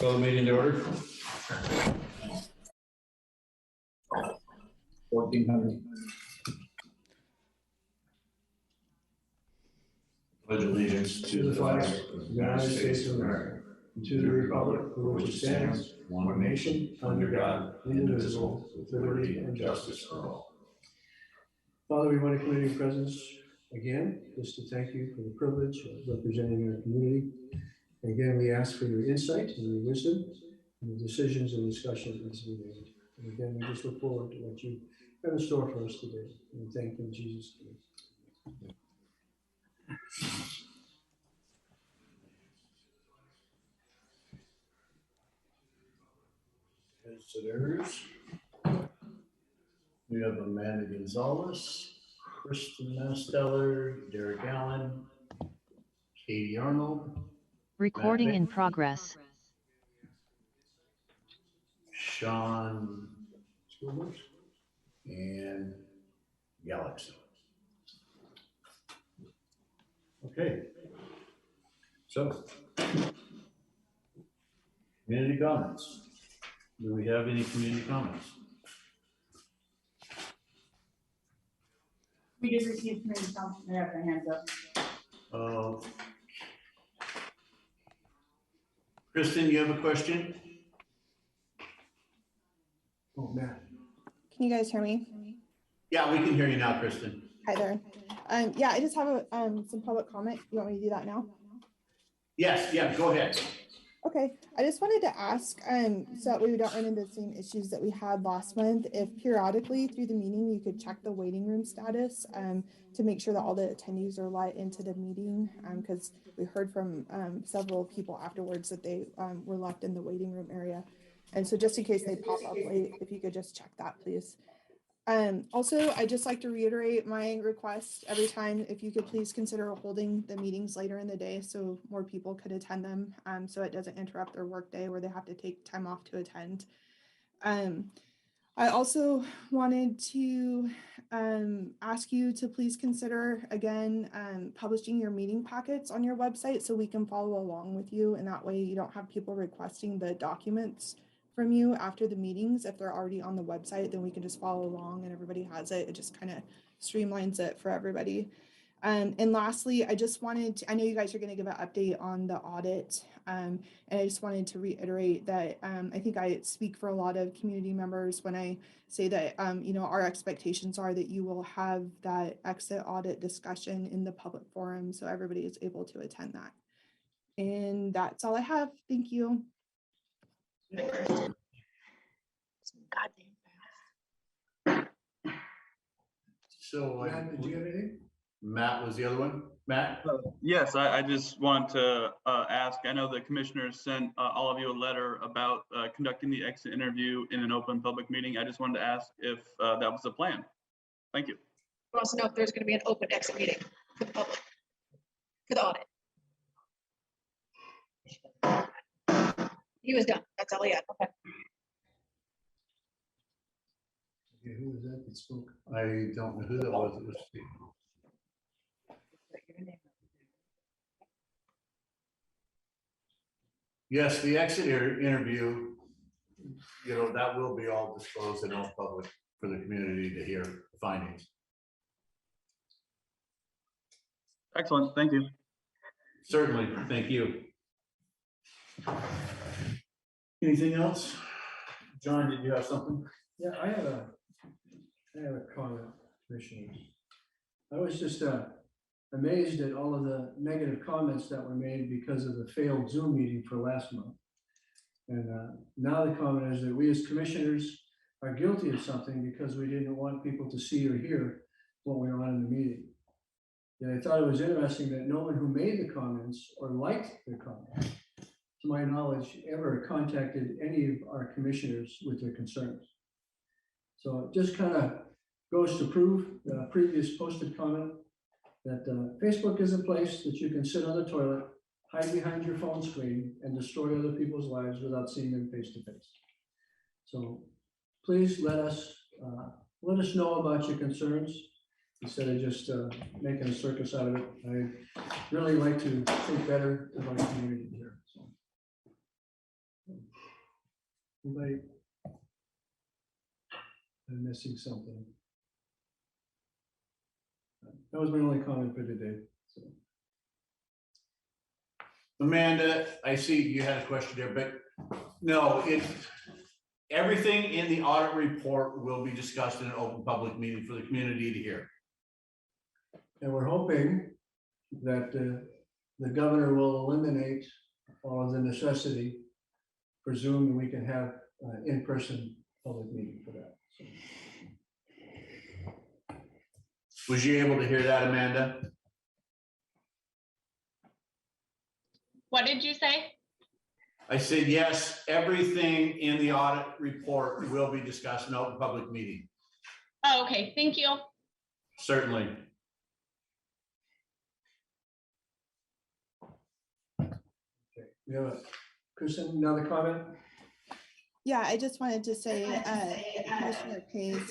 Call the meeting to order. 1400. Pledge allegiance to the flag of the United States of America, and to the republic for which it stands, one nation, under God, indivisible, with liberty and justice for all. Father, we want to come into your presence again, just to thank you for the privilege of representing our community. And again, we ask for your insight and your wisdom and the decisions and discussions we made. And again, we just look forward to what you have in store for us today. And thank you in Jesus' name. Visitors. We have Amanda Gonzales, Kristen Masteller, Derek Allen, Katie Arnold. Recording in progress. Sean and Galaxy. Okay. So, community comments. Do we have any community comments? We just received community comments. They have their hands up. Kristen, you have a question? Oh, Matt. Can you guys hear me? Yeah, we can hear you now, Kristen. Hi there. Yeah, I just have some public comment. You want me to do that now? Yes, yeah, go ahead. Okay, I just wanted to ask, so that we don't run into the same issues that we had last month, if periodically through the meeting, you could check the waiting room status to make sure that all the attendees are let into the meeting, because we heard from several people afterwards that they were left in the waiting room area. And so just in case they pop up late, if you could just check that, please. Also, I'd just like to reiterate my request every time, if you could please consider holding the meetings later in the day so more people could attend them, so it doesn't interrupt their workday where they have to take time off to attend. I also wanted to ask you to please consider, again, publishing your meeting packets on your website so we can follow along with you, and that way you don't have people requesting the documents from you after the meetings. If they're already on the website, then we can just follow along and everybody has it. It just kind of streamlines it for everybody. And lastly, I just wanted to, I know you guys are going to give an update on the audit, and I just wanted to reiterate that I think I speak for a lot of community members when I say that you know, our expectations are that you will have that exit audit discussion in the public forum so everybody is able to attend that. And that's all I have. Thank you. So, Matt, did you have anything? Matt was the other one. Matt? Yes, I just want to ask, I know the commissioners sent all of you a letter about conducting the exit interview in an open public meeting. I just wanted to ask if that was the plan. Thank you. He wants to know if there's going to be an open exit meeting for the public, for the audit. He was done. That's all he had. Okay. Okay, who was that spoke? I don't know who that was that was speaking. Yes, the exit interview, you know, that will be all disclosed and all public for the community to hear the findings. Excellent. Thank you. Certainly. Thank you. Anything else? John, did you have something? Yeah, I have a comment, Commissioner. I was just amazed at all of the negative comments that were made because of the failed Zoom meeting for last month. And now the comment is that we as commissioners are guilty of something because we didn't want people to see or hear what went on in the meeting. And I thought it was interesting that no one who made the comments or liked the comments, to my knowledge, ever contacted any of our commissioners with their concerns. So it just kind of goes to prove the previous posted comment that Facebook is a place that you can sit on the toilet, hide behind your phone screen, and destroy other people's lives without seeing them face to face. So please let us know about your concerns instead of just making a circus out of it. I really like to think better about the community here. So Anybody? I'm missing something. That was my only comment for today. So. Amanda, I see you had a question there, but no, everything in the audit report will be discussed in an open public meeting for the community to hear. And we're hoping that the governor will eliminate all of the necessity for Zoom, and we can have in-person public meeting for that. So. Was you able to hear that, Amanda? What did you say? I said, yes, everything in the audit report will be discussed in open public meeting. Oh, okay, thank you. Certainly. Okay, we have Kristen, another comment? Yeah, I just wanted to say, Commissioner Pays,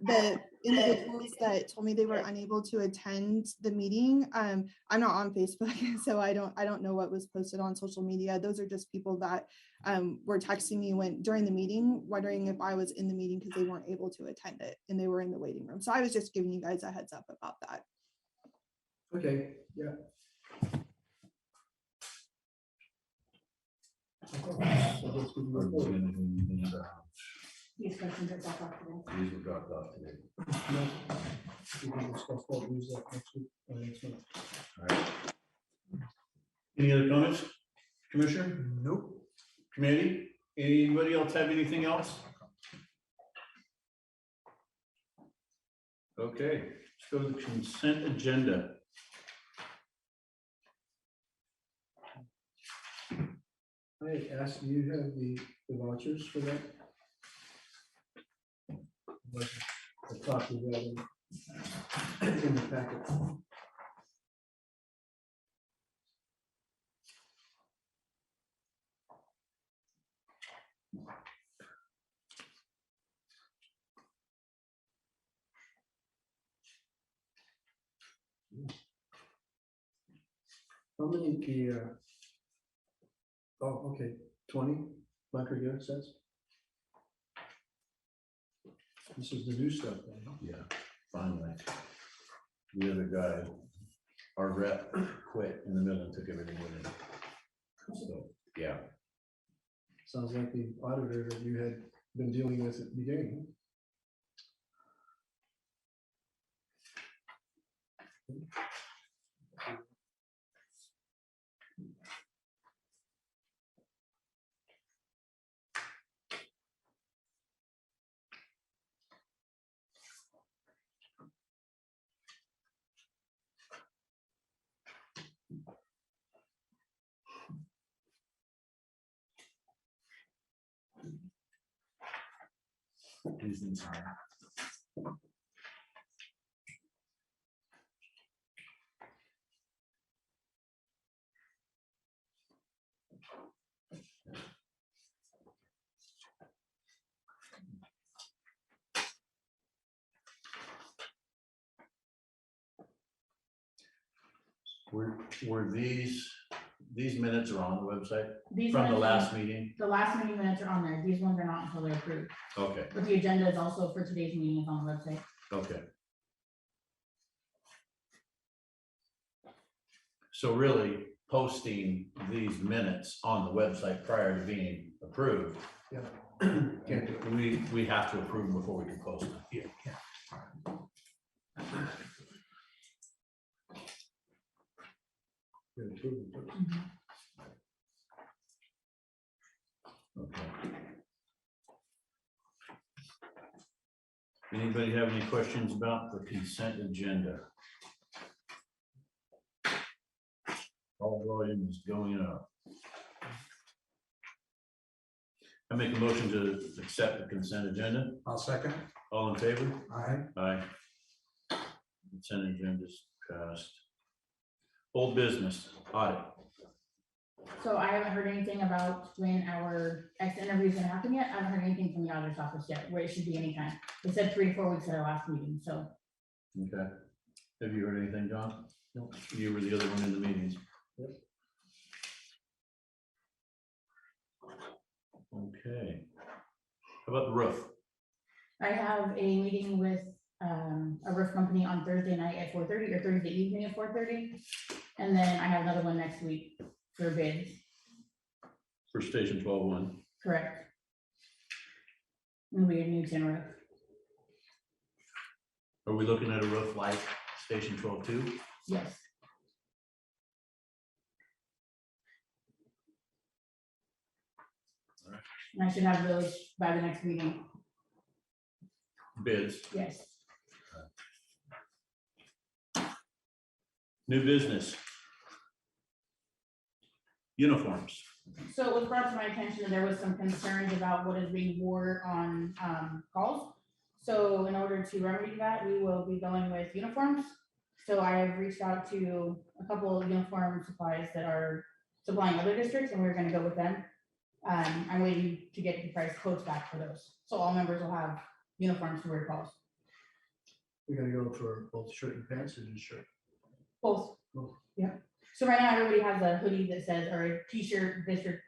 the individuals that told me they were unable to attend the meeting, I'm not on Facebook, so I don't know what was posted on social media. Those are just people that were texting me during the meeting, wondering if I was in the meeting because they weren't able to attend it and they were in the waiting room. So I was just giving you guys a heads up about that. Okay, yeah. These questions are dropped off today. These were dropped off today. We can discuss that, use that next week or next month. All right. Any other comments, Commissioner? Nope. Committee? Anybody else have anything else? Okay, let's go to the consent agenda. I asked, do you have the vouchers for that? I talked to that in the packet. How many oh, okay, 20 bunker gear sets? This is the new stuff, then, huh? Yeah, finally. The other guy, our rep, quit in the middle and took everything with him. So, yeah. Sounds like the auditor that you had been dealing with at the beginning. He's inside. Were these minutes are on the website These from the minutes- last meeting? The last meeting minutes are on there. These ones are not until they're approved. Okay, But the agenda is also for today's meeting is on the website. okay. So really posting these minutes on the website prior to being approved, Yeah. Can't do it. we have to approve them before we can post them. Yeah. Good improvement first. Okay. Anybody have any questions about the consent agenda? All volume is going up. I make a motion to accept the consent agenda. I'll second. All in favor? Aye. Aye. Consent agenda is passed. Old business, audit. So I haven't heard anything about when our exit interview is gonna happen yet. I haven't heard anything from the auditor's office yet, where it should be anytime. They said 3 to 4 weeks at our last meeting, so. Okay. Have you heard anything, John? No. You were the other one in the meetings. Yep. Okay. How about the roof? I have a meeting with a roof company on Thursday night at 4:30 or Thursday evening at 4:30. And then I have another one next week for bids. For Station 12-1. Correct. And we have new tin roof. Are we looking at a roof like Station 12-2? Yes. And I should have those by the next meeting. Bids. Yes. New business. Uniforms. So it was brought to my attention that there was some concerns about what is being worn on calls. So in order to remedy that, we will be going with uniforms. So I have reached out to a couple of uniform supplies that are supplying other districts, and we're gonna go with them. I'm waiting to get the price quotes back for those. So all members will have uniforms to wear calls. We're gonna go for both shirt and pants or just shirt? Both. Both. Yeah. So right now, everybody has a hoodie that says, or a t-shirt, district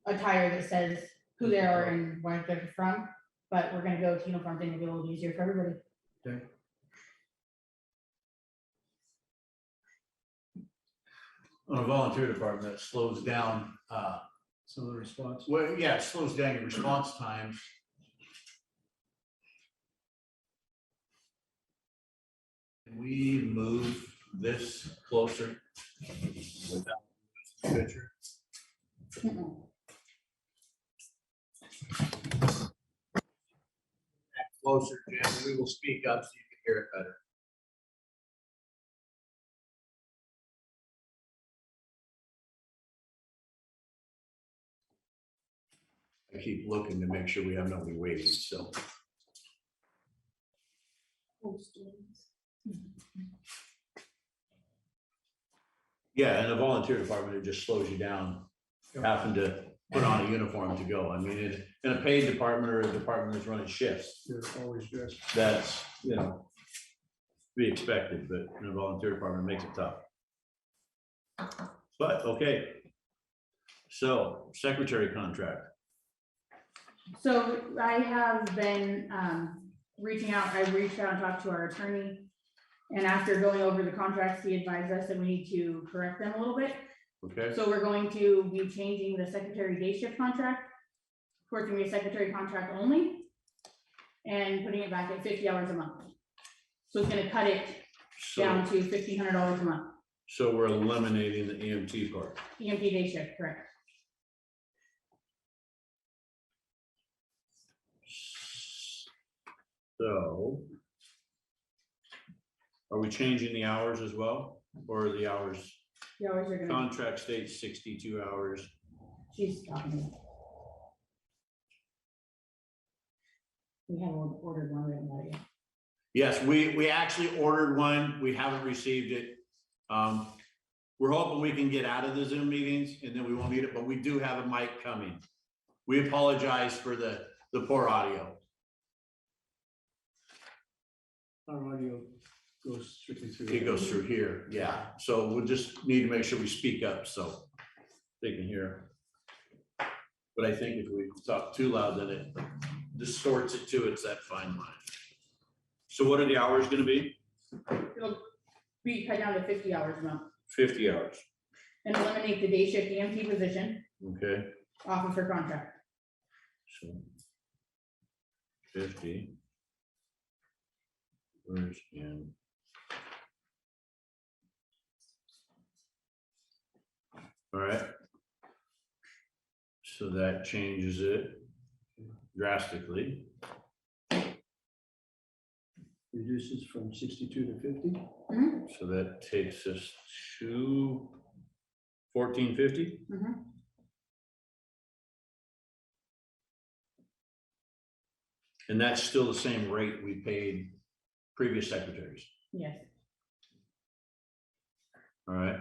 attire that says who they are and where they're from. But we're gonna go to uniform, thing to be a little easier for everybody. Okay. On a volunteer department, that slows down, Some of the response. well, yeah, it slows down your response times. Can we move this closer? Without the picture? Closer, Jim, we will speak up so you can hear it better. I keep looking to make sure we have nobody waiting, so. Yeah, in a volunteer department, it just slows you down, having to put on a uniform to go. I mean, in a paid department or a department that's running shifts, You're always dressed. that's, you know, be expected, but in a volunteer department, it makes it tough. But, okay. So, secretary contract. So I have been reaching out, I reached out and talked to our attorney. And after going over the contracts, he advised us that we need to correct them a little bit. Okay, So we're going to be changing the secretary day shift contract. For it to be a secretary contract only. And putting it back at 50 hours a month. So it's gonna cut it down so, to $1,500 a month. so we're eliminating the EMT part. EMT day shift, correct? So. Are we changing the hours as well, or are the hours, The hours are gonna, contract states 62 hours? she's talking to me. We haven't ordered one, we haven't got it yet. Yes, we actually ordered one, we haven't received it. We're hoping we can get out of the Zoom meetings and then we won't need it, but we do have a mic coming. We apologize for the poor audio. Our audio goes strictly through. It goes through here, yeah, so we'll just need to make sure we speak up so they can hear. But I think if we talk too loud, then it distorts it to it's that fine line. So what are the hours gonna be? It'll be cut down to 50 hours a month 50 hours, and eliminate the day shift EMT position okay, off of her contract. so 50. Where's in? All right. So that changes it drastically. Reduces from 62 to 50. So that takes us to 1450. Mhm. And that's still the same rate we paid previous secretaries. Yes. All right.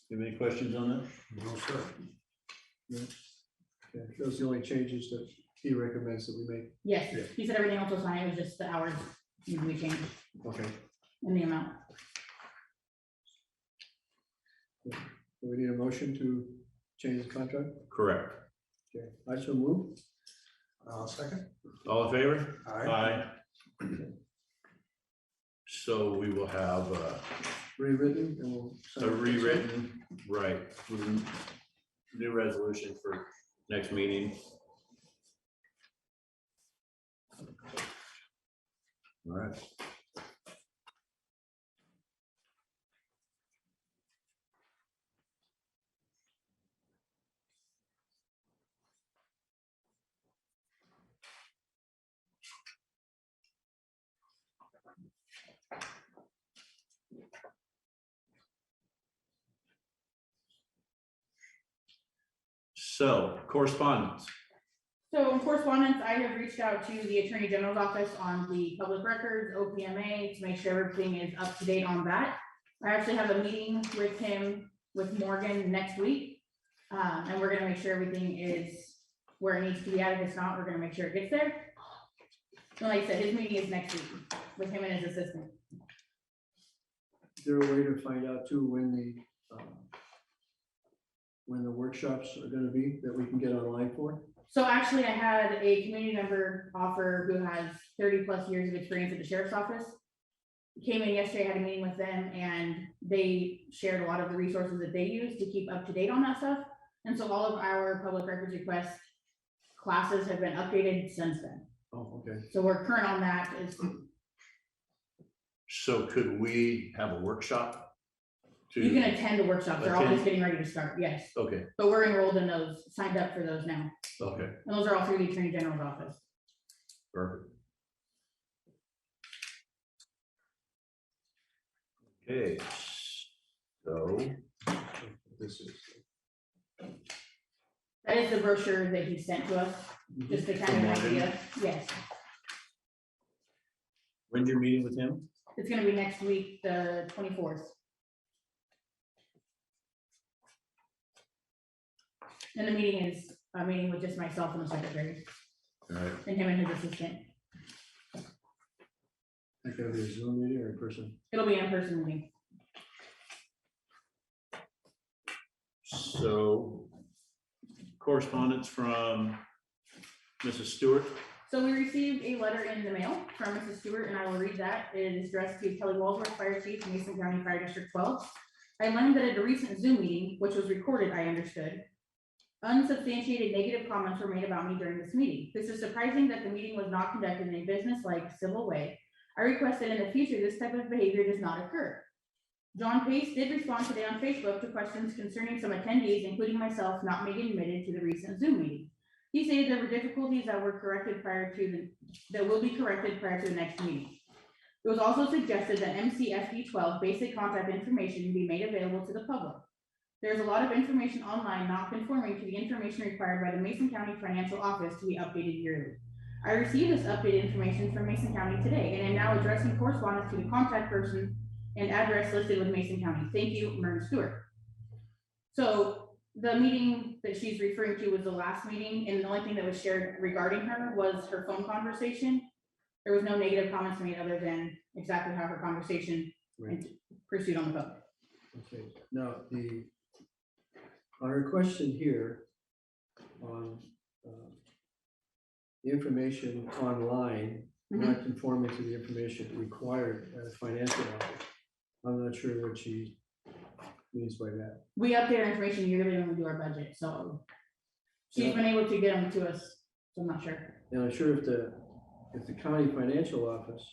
You have any questions on that? No, sir. No. Okay, those are the only changes that he recommends that we make. Yes, Yeah. he said everything else was fine, it was just the hours need to be changed Okay, in the amount. do we need a motion to change the contract? Correct. Okay, I shall move. I'll second. All in favor? Aye. So we will have Rewritten and we'll. sign a it. rewritten, right, new resolution for next meeting. All right. So correspondence. So in correspondence, I have reached out to the Attorney General's office on the public records, OPMA, to make sure everything is up to date on that. I actually have a meeting with him, with Morgan next week. And we're gonna make sure everything is where it needs to be at. If it's not, we're gonna make sure it gets there. And like I said, his meeting is next week with him and his assistant. Is there a way to find out too when the workshops are gonna be that we can get online for? So actually, I had a community member offer who has 30+ years of experience at the sheriff's office. Came in yesterday, had a meeting with them, and they shared a lot of the resources that they use to keep up to date on that stuff. And so all of our public records request classes have been updated since then. Oh, okay. So we're current on that. So could we have a workshop? You can attend the workshops. They're all Attend. just getting ready to start, yes. Okay, But we're enrolled in those, signed up for those now. okay, And those are all through the Attorney General's office. perfect. Okay, so This is. That is the brochure that he sent to us, just to kind of an idea. Yes, when's your meeting with him? it's gonna be next week, the 24th. And the meeting is a meeting with just myself and the secretary, All right, and him and his assistant. That gonna be a Zoom meeting or in person? It'll be an in-person meeting. so correspondence from Mrs. Stewart. So we received a letter in the mail from Mrs. Stewart, and I will read that. It is addressed to Kelly Walsworth, Fire Chief, Mason County Fire District 12. I learned that at a recent Zoom meeting, which was recorded, I understood, unsubstantiated negative comments were made about me during this meeting. This is surprising that the meeting was not conducted in a business-like civil way. I request that in the future, this type of behavior does not occur. John Pace did respond today on Facebook to questions concerning some attendees, including myself, not being admitted to the recent Zoom meeting. He stated there were difficulties that were corrected that will be corrected prior to the next meeting. It was also suggested that MCFD 12 basic contact information be made available to the public. There's a lot of information online not conforming to the information required by the Mason County Financial Office to be updated yearly. I received this updated information from Mason County today and am now addressing correspondence to the contact person and address listed with Mason County. Thank you, Mern Stewart. So the meeting that she's referring to was the last meeting, and the only thing that was shared regarding her was her phone conversation. There was no negative comments made other than exactly how her conversation pursued on the phone. Okay, now on her question here on the information online, not conforming to the information required as financial office. I'm not sure what she means by that. We update our information yearly when we do our budget, so she's been able to get them to us, so I'm not sure. And I'm sure if the county financial office,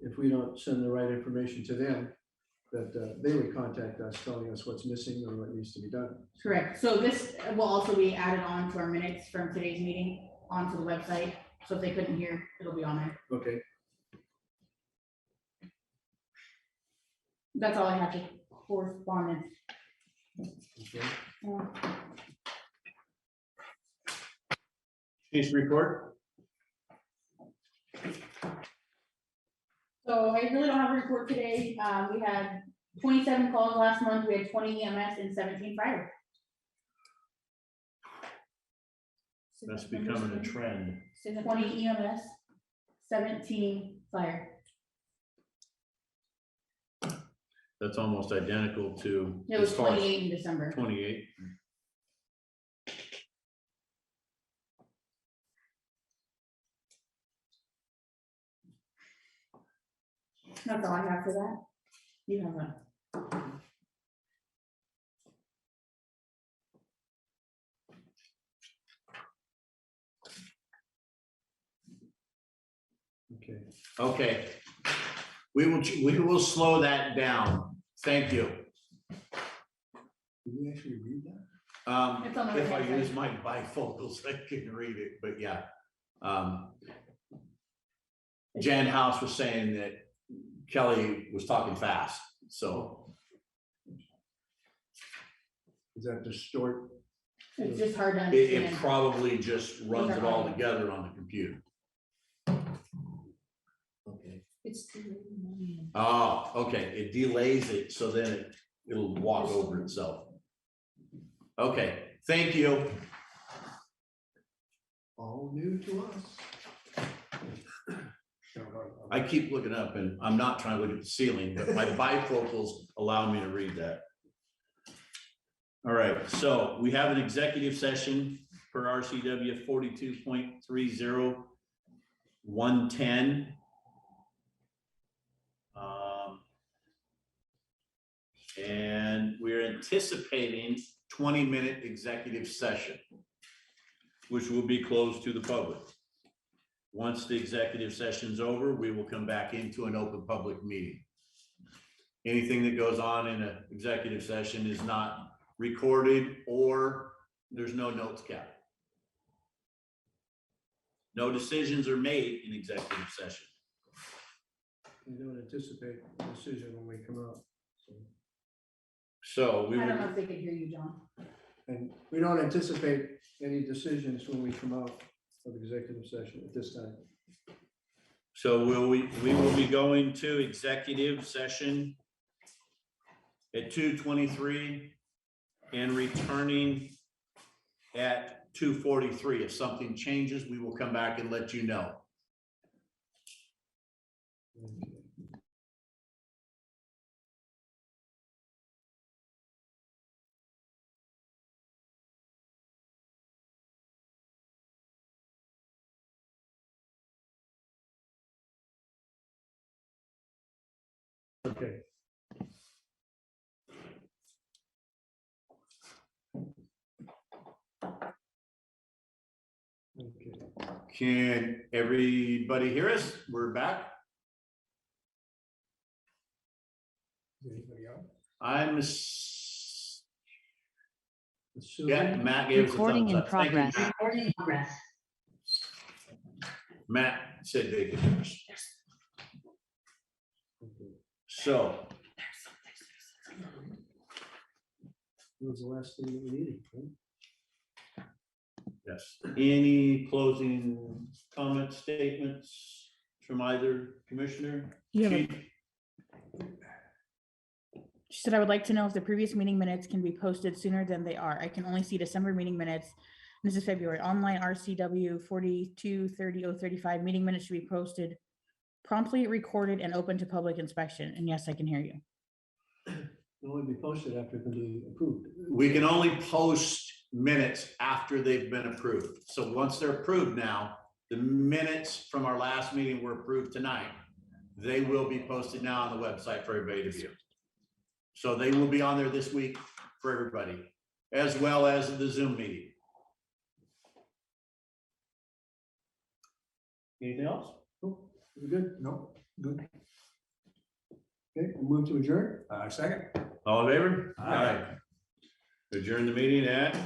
if we don't send the right information to them, that they would contact us telling us what's missing or what needs to be done. Correct. So this will also be added on to our minutes from today's meeting onto the website. So if they couldn't hear, it'll be on there. Okay. That's all I have to correspondence. Okay. Chief's report. So I really don't have a report today. We had 27 calls last month. We had 20 EMS and 17 fire. That's becoming a trend. 20 EMS, 17 fire. That's almost identical to. It was as far as 28 in December. 28. That's all I have for that. You have a. Okay. Okay. We will slow that down. Thank you. Did we actually read that? It's on the If I right-hand use side. my bifocals, I can read it, but yeah. Jan House was saying that Kelly was talking fast, so. Does that distort? It's just hard to It understand. probably just runs it all together on the computer. Okay. It's. Oh, okay, it delays it, so then it'll walk over itself. Okay, thank you. All new to us. I keep looking up and I'm not trying to look at the ceiling, but my bifocals allow me to read that. All right, so we have an executive session per RCW 42.30.110. And we're anticipating 20-minute executive session, which will be closed to the public. Once the executive session's over, we will come back into an open public meeting. Anything that goes on in an executive session is not recorded, or there's no notes kept. No decisions are made in executive session. We don't anticipate a decision when we come out. So we I don't know will, if they can hear you, John. And we don't anticipate any decisions when we come out of executive session at this time. so we will be going to executive session at 2:23 and returning at 2:43. If something changes, we will come back and let you know. Okay. Okay. Can everybody hear us? We're back. Is anybody else? Yeah, Matt gave us a Recording thumbs in up. Thank you, progress. Matt. Matt said they could hear us. So, It was the last thing that we needed, right? yes, any closing comments, statements from either commissioner? You have a- Chief? She said, I would like to know if the previous meeting minutes can be posted sooner than they are. I can only see December meeting minutes. This is February. Online RCW 42:30:035 meeting minutes should be posted promptly, recorded, and open to public inspection. And yes, I can hear you. It'll only be posted after it can be approved. We can only post minutes after they've been approved. So once they're approved now, the minutes from our last meeting were approved tonight. They will be posted now on the website for everybody to view. So they will be on there this week for everybody, as well as the Zoom meeting. Anything else? Oh, we good? No, good. Okay, we'll move to adjourn. Second. All in favor? Aye. Adjourn the meeting at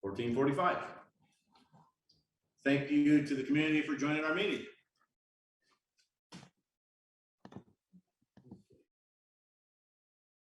14:45. Thank you to the community for joining our meeting.